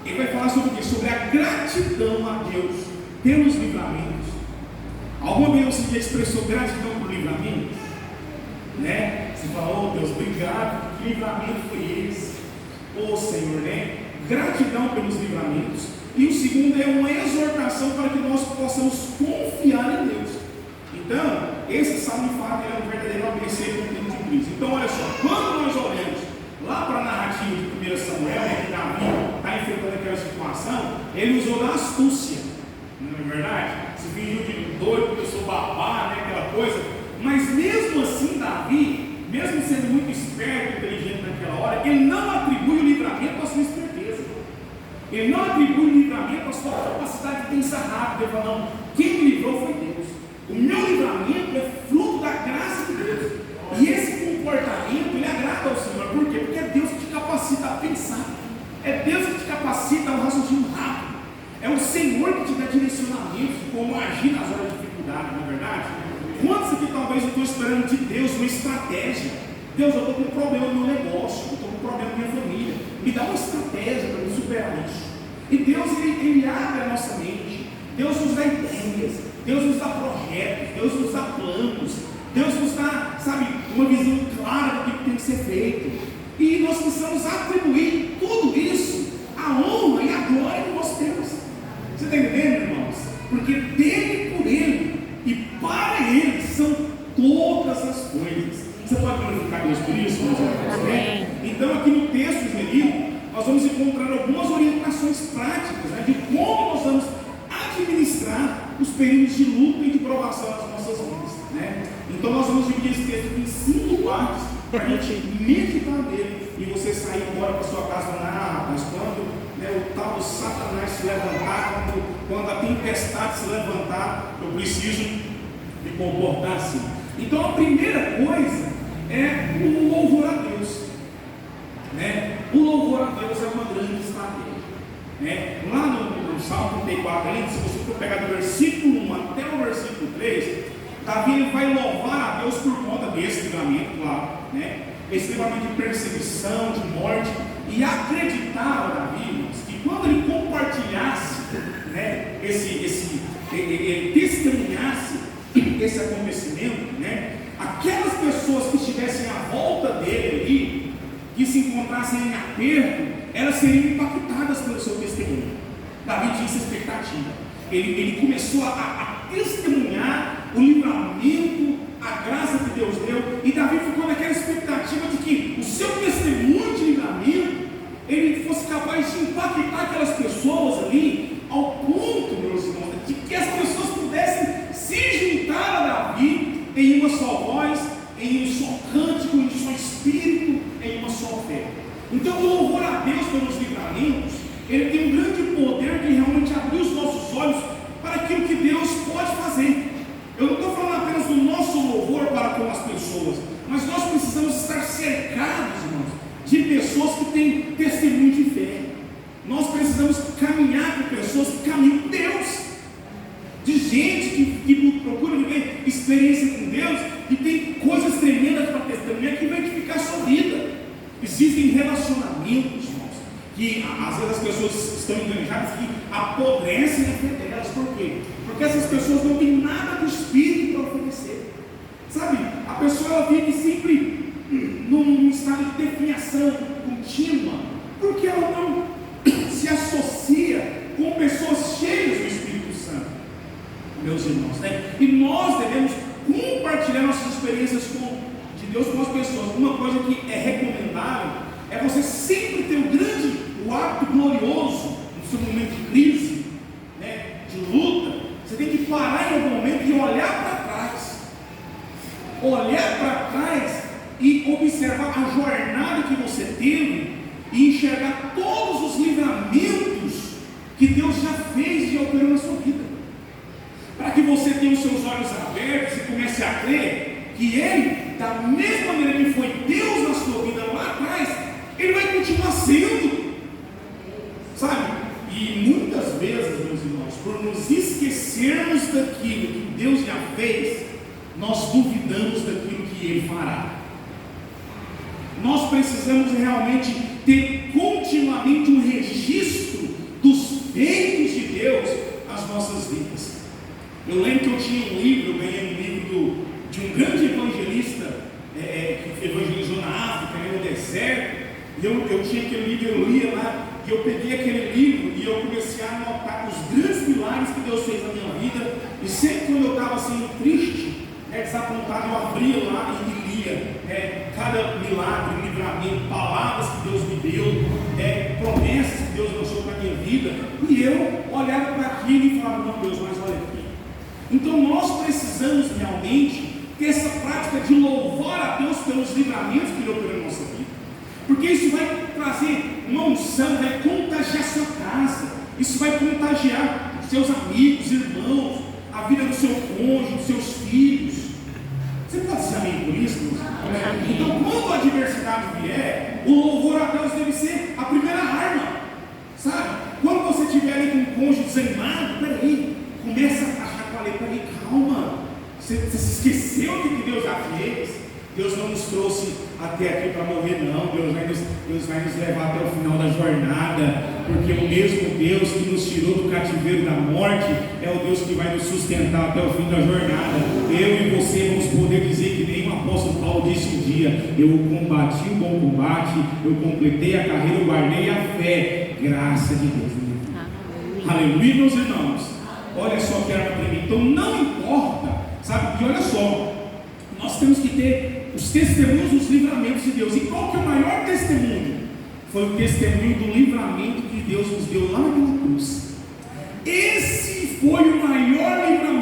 ele vai falar sobre o quê? Sobre a gratidão a Deus pelos livramentos. Alguma vez você já expressou gratidão por livramento? Né? Você fala, oh Deus, obrigado, que livramento foi esse? Oh Senhor, né? Gratidão pelos livramentos. E o segundo é uma exortação para que nós possamos confiar em Deus. Então, esse salmo de fato é um verdadeiro ABC do tempo de Cristo. Então, olha só, quando nós olhamos lá para a narrativa de 1 Samuel, né, que Davi está enfrentando aquela situação, ele usou da astúcia, não é verdade? Se fingiu de doido, porque eu sou babá, né, aquela coisa. Mas mesmo assim, Davi, mesmo sendo muito esperto e inteligente naquela hora, ele não atribui o livramento à sua esperteza. Ele não atribui o livramento à sua capacidade de pensar rápido. Ele fala, não, quem me livrou foi Deus. O meu livramento é fruto da graça de Deus. E esse comportamento, ele agrada ao Senhor. Por quê? Porque é Deus que te capacita a pensar. É Deus que te capacita ao raciocínio rápido. É o Senhor que te dá direcionamento de como agir nas horas de dificuldade, não é verdade? Quantos aqui talvez eu estou esperando de Deus uma estratégia? Deus, eu estou com um problema no meu negócio, eu estou com um problema na minha família. Me dá uma estratégia para me superar isso. E Deus, ele abre a nossa mente. Deus nos dá ideias. Deus nos dá projetos. Deus nos dá planos. Deus nos dá, sabe, uma visão clara do que tem que ser feito. E nós precisamos atribuir tudo isso à honra e à glória que nós temos. Você está entendendo, irmãos? Porque dele, por ele e para ele são todas as coisas. Você pode glorificar Deus por isso, meus irmãos? Então, aqui no texto escolhido, nós vamos encontrar algumas orientações práticas, né, de como nós vamos administrar os períodos de luta e de provação nas nossas vidas, né? Então, nós vamos dividir esse texto em 5 partes para a gente meditar nele e você sair embora para sua casa falando, mas quando, né, o tal do Satanás se levantar, quando a tempestade se levantar, eu preciso me comportar assim. Então, a primeira coisa é o louvor a Deus, né? O louvor a Deus é uma grande estratégia, né? Lá no Salmo 34, se você for pegar do versículo 1 até o versículo 3, Davi ele vai louvar a Deus por conta desse livramento, claro, né? Esse livramento de perseguição, de morte, e acreditava Davi que quando ele compartilhasse, né, ele testemunhasse esse acontecimento, né, aquelas pessoas que estivessem à volta dele ali, que se encontrassem em aperto, elas seriam impactadas pelo seu testemunho. Davi tinha essa expectativa. Ele começou a testemunhar o livramento, a graça que Deus deu, e Davi ficou naquela expectativa de que o seu testemunho de livramento ele fosse capaz de impactar aquelas pessoas ali, ao ponto, meus irmãos, de que as pessoas pudessem se juntar a Davi em uma só voz, em um só cântico, em um só espírito, em uma só fé. Então, o louvor a Deus pelos livramentos, ele tem um grande poder de realmente abrir os nossos olhos para aquilo que Deus pode fazer. Eu não estou falando apenas do nosso louvor para com as pessoas, mas nós precisamos estar cercados, irmãos, de pessoas que têm testemunho de fé. Nós precisamos caminhar com pessoas que caminham com Deus, de gente que procura viver experiência com Deus e tem coisas tremendas para testemunhar que vai edificar a sua vida. Existem relacionamentos, irmãos, que às vezes as pessoas estão enganjadas, que apodrecem a fé delas. Por quê? Porque essas pessoas não têm nada do Espírito para oferecer. Sabe, a pessoa ela vive sempre num estado de definhação contínua, porque ela não se associa com pessoas cheias do Espírito Santo, meus irmãos, né? E nós devemos compartilhar nossas experiências de Deus com as pessoas. Uma coisa que é recomendável é você sempre ter o hábito glorioso no seu momento de crise, né, de luta. Você tem que parar em algum momento e olhar para trás. Olhar para trás e observar a jornada que você teve e enxergar todos os livramentos que Deus já fez e operou na sua vida. Para que você tenha os seus olhos abertos e comece a crer que Ele, da mesma maneira que foi Deus na sua vida lá atrás, Ele vai continuar sendo. Sabe? E muitas vezes, meus irmãos, por nos esquecermos daquilo que Deus já fez, nós duvidamos daquilo que Ele fará. Nós precisamos realmente ter continuamente um registro Eu lembro que eu tinha um livro, eu ganhei um livro de um grande evangelista que evangelizou na África, no deserto. E eu tinha aquele livro, eu lia lá, e eu peguei aquele livro e eu comecei a anotar os grandes milagres que Deus fez na minha vida. E sempre quando eu estava assim, triste, desapontado, eu abria lá e lia cada milagre, livramento, palavras que Deus me deu, promessas que Deus lançou para a minha vida. E eu olhava para aquilo e falava: não, Deus, mas olha aqui. Então nós precisamos realmente ter essa prática de louvar a Deus pelos livramentos que Ele operou na nossa vida. Porque isso vai trazer uma unção, vai contagiar sua casa, isso vai contagiar seus amigos, irmãos, a vida do seu cônjuge, dos seus filhos. Você pode dizer amém por isso, irmãos? Então, quando a adversidade vier, o louvor a Deus deve ser a primeira arma, sabe? Quando você estiver ali com o cônjuge desanimado, peraí, começa a chacoalhar, peraí, calma, você se esqueceu do que Deus já fez. Deus não nos trouxe até aqui para morrer, não. Deus vai nos levar até o final da jornada, porque o mesmo Deus que nos tirou do cativeiro da morte é o Deus que vai nos sustentar até o fim da jornada. Eu e você vamos poder dizer que nem o apóstolo Paulo disse um dia: eu combati o bom combate, eu completei a carreira, eu guardei a fé, graça de Deus. Aleluia, meus irmãos. Olha só que era para mim. Então não importa, sabe? E olha só, nós temos que ter os testemunhos dos livramentos de Deus. E qual que é o maior testemunho? Foi o testemunho do livramento que Deus nos deu lá naquela cruz. Esse foi o maior livramento.